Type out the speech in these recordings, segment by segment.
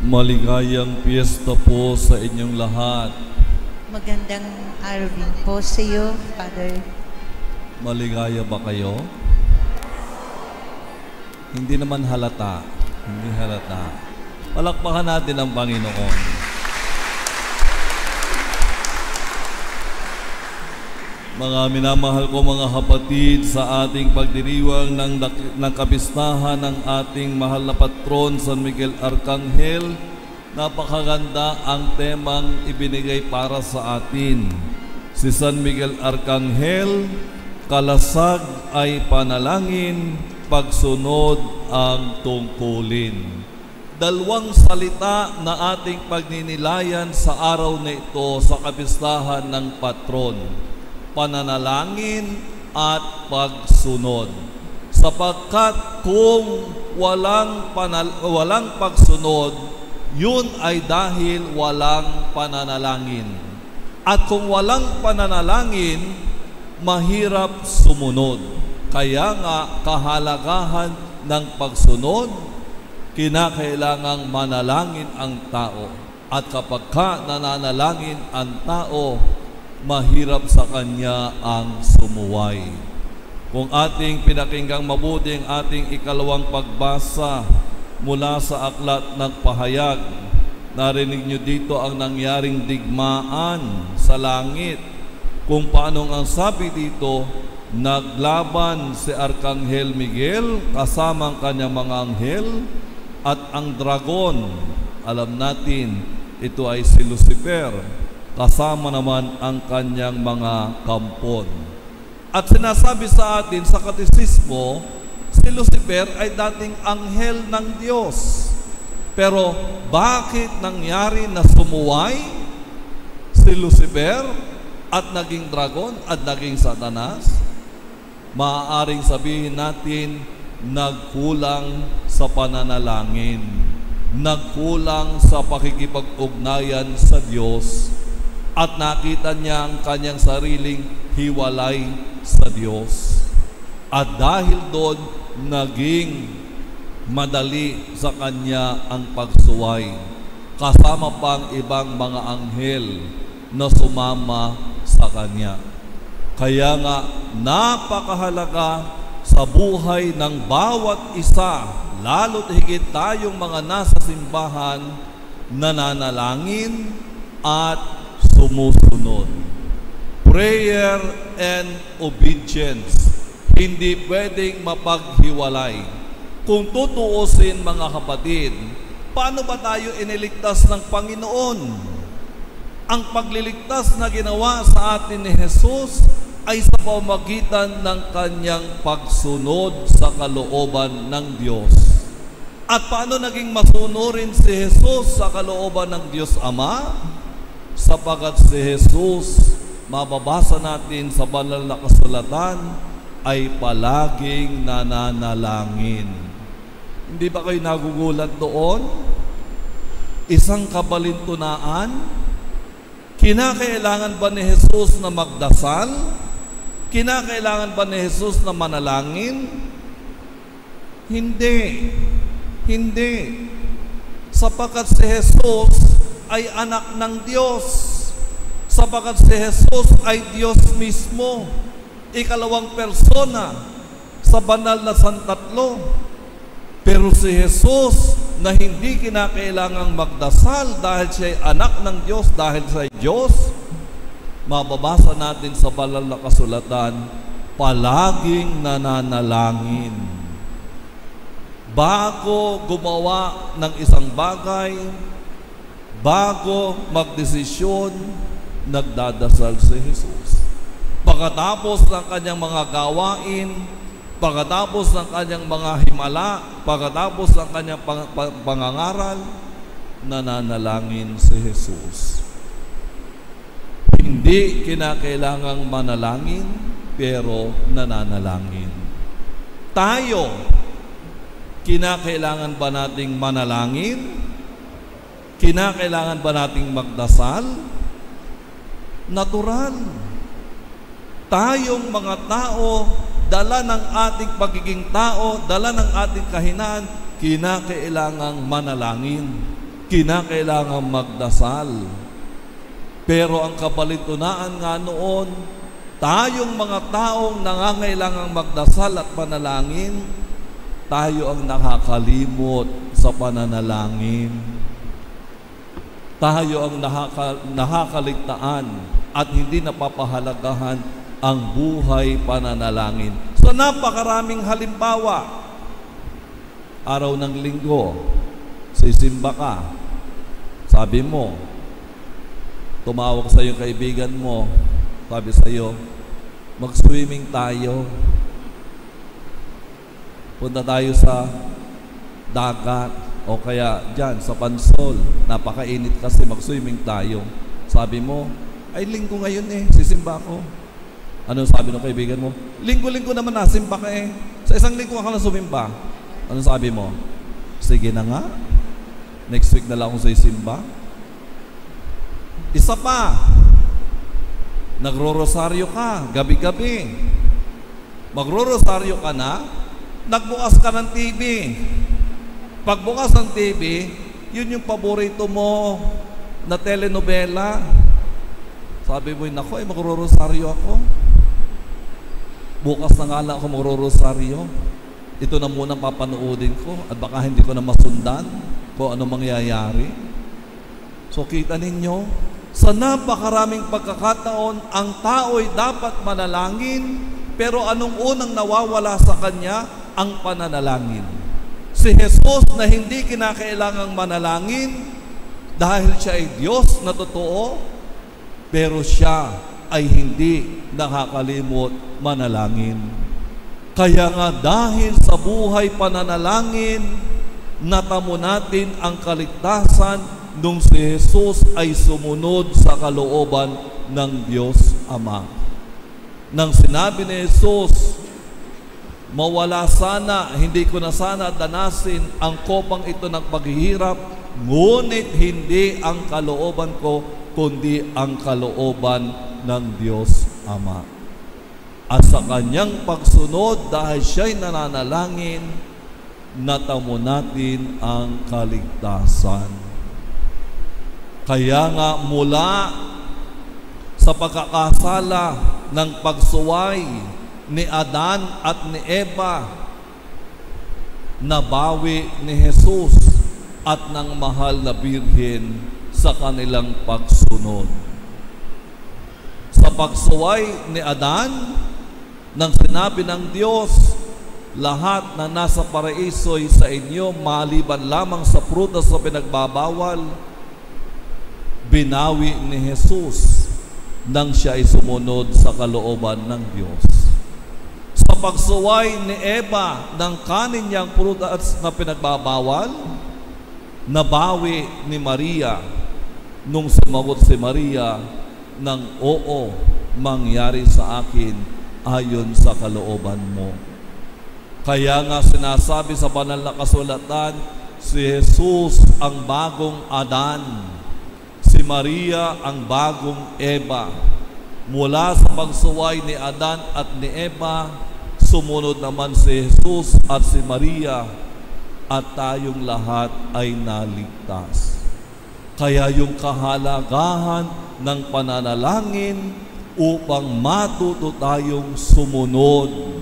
Maligayang piyesta po sa inyong lahat. Magandang araw din po sa iyo, Father. Maligaya ba kayo? Hindi naman halata. Hindi halata. Palakpakan natin ang Panginoon. Mga minamahal ko mga kapatid, sa ating pagdiriwang ng kapistahan ng ating mahal na patron, San Miguel Arcangel, napakaganda ang temang ibinigay para sa atin. Si San Miguel Arcangel, kalasag ay panalangin, pagsunod ang tungkulin. Dalawang salita na ating pagninilayan sa araw na ito sa kapistahan ng patron. Pananalangin at pagsunod. Sapagkat kung walang pagsunod, yun ay dahil walang pananalangin. At kung walang pananalangin, mahirap sumunod. Kaya nga kahalagahan ng pagsunod, kinakailangang manalangin ang tao. At kapag nananalangin ang tao, mahirap sa kanya ang sumuway. Kung ating pinakinggang mabuti ang ating ikalawang pagbasa mula sa aklat ng pahayag, narinig nyo dito ang nangyaring digmaan sa langit. Kung paanong ang sabi dito, naglaban si Arkanghel Miguel kasama ang kanyang mga anghel at ang dragon. Alam natin, ito ay si Lucifer. Kasama naman ang kanyang mga kampon. At sinasabi sa atin sa katekismo, si Lucifer ay dating anghel ng Diyos. Pero bakit nangyari na sumuway si Lucifer at naging dragon at naging Satanas? Maaaring sabihin natin, nagkulang sa pananalangin, nagkulang sa pakikipag-ugnayan sa Diyos, at nakita niya ang kanyang sariling hiwalay sa Diyos. At dahil doon, naging madali sa kanya ang pagsuway. Kasama pang ibang mga anghel na sumama sa kanya. Kaya nga, napakahalaga sa buhay ng bawat isa, lalo't higit tayong mga nasa simbahan, nananalangin at sumusunod. Prayer and obedience, hindi pwedeng mapaghiwalay. Kung tutuusin mga kapatid, paano ba tayo iniligtas ng Panginoon? Ang pagliligtas na ginawa sa atin ni Jesus ay sa pamamagitan ng kanyang pagsunod sa kalooban ng Diyos. At paano naging masunurin si Jesus sa kalooban ng Diyos Ama? Sapagat si Jesus, mababasa natin sa banal na kasulatan, ay palaging nananalangin. Hindi ba kayo nagugulat doon? Isang kabalintunaan, kinakailangan ba ni Jesus na magdasal? Kinakailangan ba ni Jesus na manalangin? Hindi. Hindi. Sapagat si Jesus ay anak ng Diyos. Sapagat si Jesus ay Diyos mismo, ikalawang persona sa banal na Santatlo. Pero si Jesus na hindi kinakailangang magdasal dahil siya ay anak ng Diyos, dahil siya ay Diyos, mababasa natin sa banal na kasulatan, palaging nananalangin. Bago gumawa ng isang bagay, bago magdesisyon, nagdadasal si Jesus. Pagkatapos ng kanyang mga gawain, pagkatapos ng kanyang mga himala, pagkatapos ng kanyang pangangaral, nananalangin si Jesus. Hindi kinakailangang manalangin, pero nananalangin. Tayo, kinakailangan ba nating manalangin? Kinakailangan ba nating magdasal? Natural. Tayong mga tao, dala ng ating pagiging tao, dala ng ating kahinaan, kinakailangang manalangin. kinakailangang magdasal. Pero ang kabalintunaan nga noon, tayong mga taong nangangailangang magdasal at panalangin, tayo ang nakakalimot sa pananalangin. Tayo ang nakakaligtaan at hindi napapahalagahan ang buhay pananalangin. So napakaraming halimbawa. Araw ng linggo, sisimba ka. Sabi mo, tumawag sa iyong kaibigan mo, sabi sa iyo, mag-swimming tayo. Punta tayo sa dagat o kaya dyan sa Pansol. Napakainit kasi, mag-swimming tayo. Sabi mo, ay linggo ngayon sisimba ko. Ano sabi ng kaibigan mo? Linggo-linggo naman nasimba ka Sa isang linggo ka lang sumimba. Ano sabi mo? Sige na nga. Next week na lang akong sa isimba. Isa pa, nagro-rosaryo ka, gabi-gabi. Magro-rosaryo ka na, nagbukas ka ng TV. Pagbukas ng TV, yun yung paborito mo na telenovela. Sabi mo, nako, magro-rosaryo ako. Bukas na nga lang ako magro-rosaryo. Ito na muna papanoodin ko at baka hindi ko na masundan kung ano mangyayari. So kita ninyo, sa napakaraming pagkakataon, ang tao'y dapat manalangin, pero anong unang nawawala sa kanya? Ang pananalangin. Si Jesus na hindi kinakailangang manalangin dahil siya ay Diyos na totoo, pero siya ay hindi nakakalimot manalangin. Kaya nga dahil sa buhay pananalangin, natamo natin ang kaligtasan nung si Jesus ay sumunod sa kalooban ng Diyos Ama. Nang sinabi ni Jesus, mawala sana, hindi ko na sana danasin ang kopang ito ng paghihirap, ngunit hindi ang kalooban ko, kundi ang kalooban ng Diyos Ama. At sa kanyang pagsunod, dahil siya'y nananalangin, natamo natin ang kaligtasan. Kaya nga mula sa pagkakasala ng pagsuway ni Adan at ni Eva, nabawi ni Jesus at ng mahal na Birhen sa kanilang pagsunod. Sa pagsuway ni Adan, nang sinabi ng Diyos, lahat na nasa paraiso'y sa inyo, maliban lamang sa prutas na pinagbabawal, binawi ni Jesus nang siya ay sumunod sa kalooban ng Diyos. Sa pagsuway ni Eva ng kanin niyang prutas na pinagbabawal, nabawi ni Maria nung sumagot si Maria ng oo, mangyari sa akin ayon sa kalooban mo. Kaya nga sinasabi sa banal na kasulatan, si Jesus ang bagong Adan, si Maria ang bagong Eva. Mula sa pagsuway ni Adan at ni Eva, sumunod naman si Jesus at si Maria, at tayong lahat ay naligtas. Kaya yung kahalagahan ng pananalangin upang matuto tayong sumunod.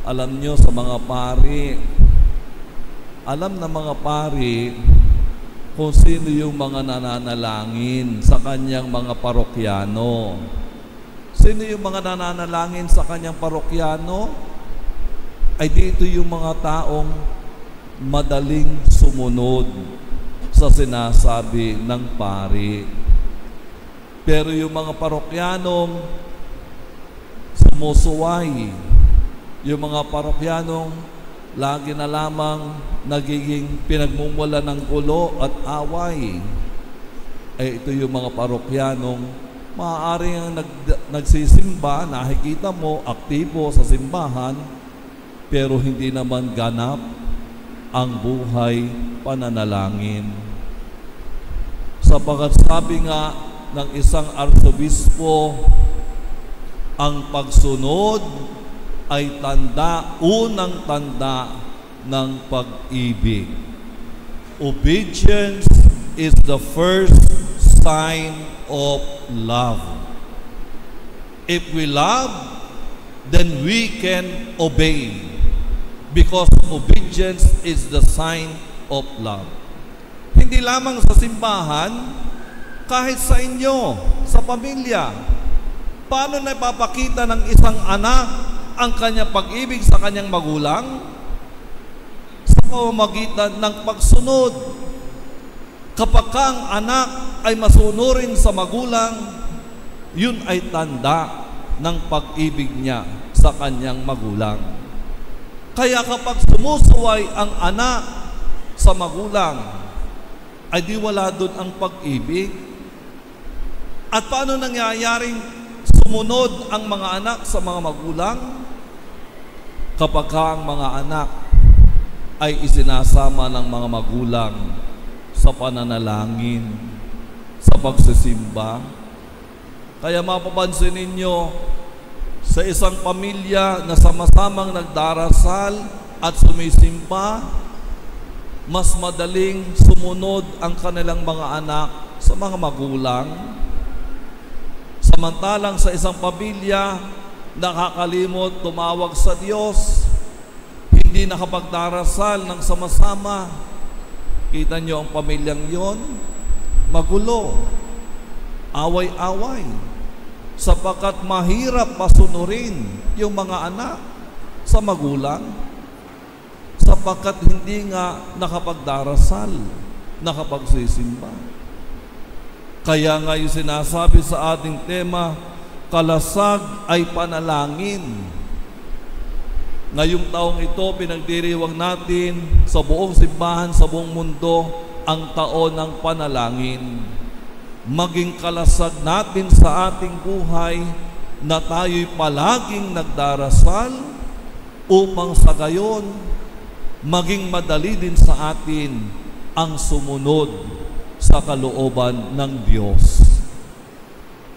Alam nyo sa mga pari, alam na mga pari kung sino yung mga nananalangin sa kanyang mga parokyano. Sino yung mga nananalangin sa kanyang parokyano? Ay dito yung mga taong madaling sumunod sa sinasabi ng pari. Pero yung mga parokyanong sumusuway, yung mga parokyanong lagi na lamang nagiging pinagmumula ng gulo at away, ay ito yung mga parokyanong maaaring nagsisimba, nakikita mo, aktibo sa simbahan, pero hindi naman ganap ang buhay pananalangin. Sapagkat sabi nga ng isang arsobispo, ang pagsunod ay tanda, unang tanda ng pag-ibig. obedience is the first sign of love. If we love, then we can obey, because obedience is the sign of love. Hindi lamang sa simbahan, kahit sa inyo, sa pamilya. Paano napapakita ng isang anak ang kanyang pag-ibig sa kanyang magulang? Sa pamamagitan ng pagsunod. Kapag ang anak ay masunurin sa magulang, yun ay tanda ng pag-ibig niya sa kanyang magulang. Kaya kapag sumusuway ang anak sa magulang, ay di wala doon ang pag-ibig. At paano nangyayaring sumunod ang mga anak sa mga magulang? Kapag ang mga anak ay isinasama ng mga magulang sa pananalangin, sa pagsisimba. Kaya mapapansin ninyo, sa isang pamilya na sama-samang nagdarasal at sumisimba, mas madaling sumunod ang kanilang mga anak sa mga magulang. Samantalang sa isang pamilya, nakakalimot tumawag sa Diyos, hindi nakapagdarasal ng sama-sama. Kita nyo ang pamilyang yon, magulo, away-away, sapagkat mahirap pasunurin yung mga anak sa magulang, sapagkat hindi nga nakapagdarasal, nakapagsisimba. Kaya nga yung sinasabi sa ating tema, kalasag ay panalangin. Ngayong taong ito, pinagdiriwang natin sa buong simbahan, sa buong mundo, ang taon ng panalangin. Maging kalasag natin sa ating buhay na tayo'y palaging nagdarasal upang sa gayon maging madali din sa atin ang sumunod sa kalooban ng Diyos.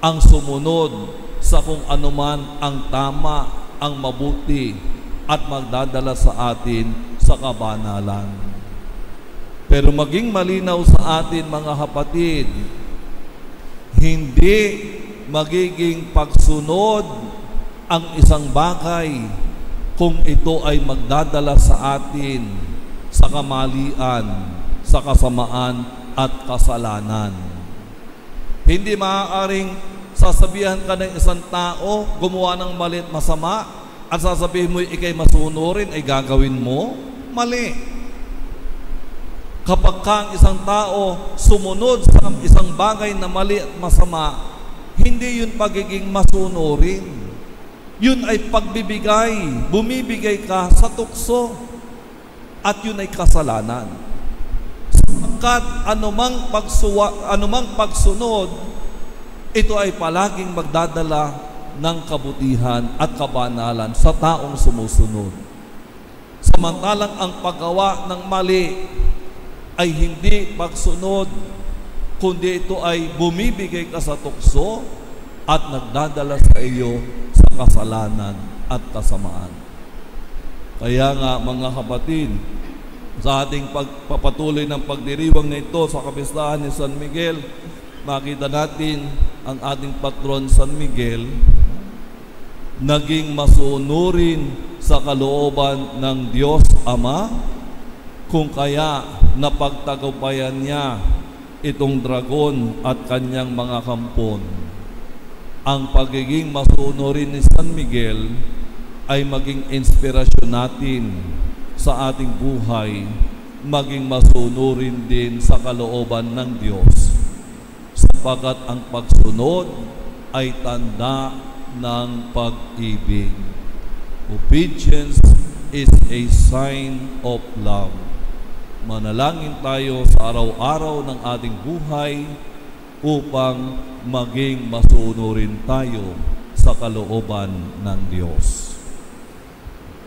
Ang sumunod sa kung anuman ang tama, ang mabuti, at magdadala sa atin sa kabanalan. Pero maging malinaw sa atin, mga kapatid, hindi magiging pagsunod ang isang bagay kung ito ay magdadala sa atin sa kamalian, sa kasamaan at kasalanan. Hindi maaaring sasabihan ka ng isang tao gumawa ng mali at masama at sasabihin mo ikay masunurin ay gagawin mo, mali. Kapag kang isang tao sumunod sa isang bagay na mali at masama, hindi yun pagiging masunurin. Yun ay pagbibigay, bumibigay ka sa tukso, at yun ay kasalanan. Sapagkat anumang pagsunod, ito ay palaging magdadala ng kabutihan at kabanalan sa taong sumusunod. Samantalang ang paggawa ng mali ay hindi pagsunod, kundi ito ay bumibigay ka sa tukso at nagdadala sa iyo sa kasalanan at kasamaan. Kaya nga, mga kapatid, sa ating pagpapatuloy ng pagdiriwang na ito sa kapistahan ni San Miguel, makita natin ang ating patron San Miguel naging masunurin sa kalooban ng Diyos Ama, kung kaya napagtagumpayan niya itong dragon at kanyang mga kampon. Ang pagiging masunurin ni San Miguel ay maging inspirasyon natin sa ating buhay, maging masunurin din sa kalooban ng Diyos, sapagkat ang pagsunod ay tanda ng pag-ibig. Obedience is a sign of love. Manalangin tayo sa araw-araw ng ating buhay upang maging masunurin tayo sa kalooban ng Diyos.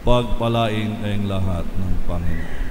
Pagpalain kayong lahat ng Panginoon.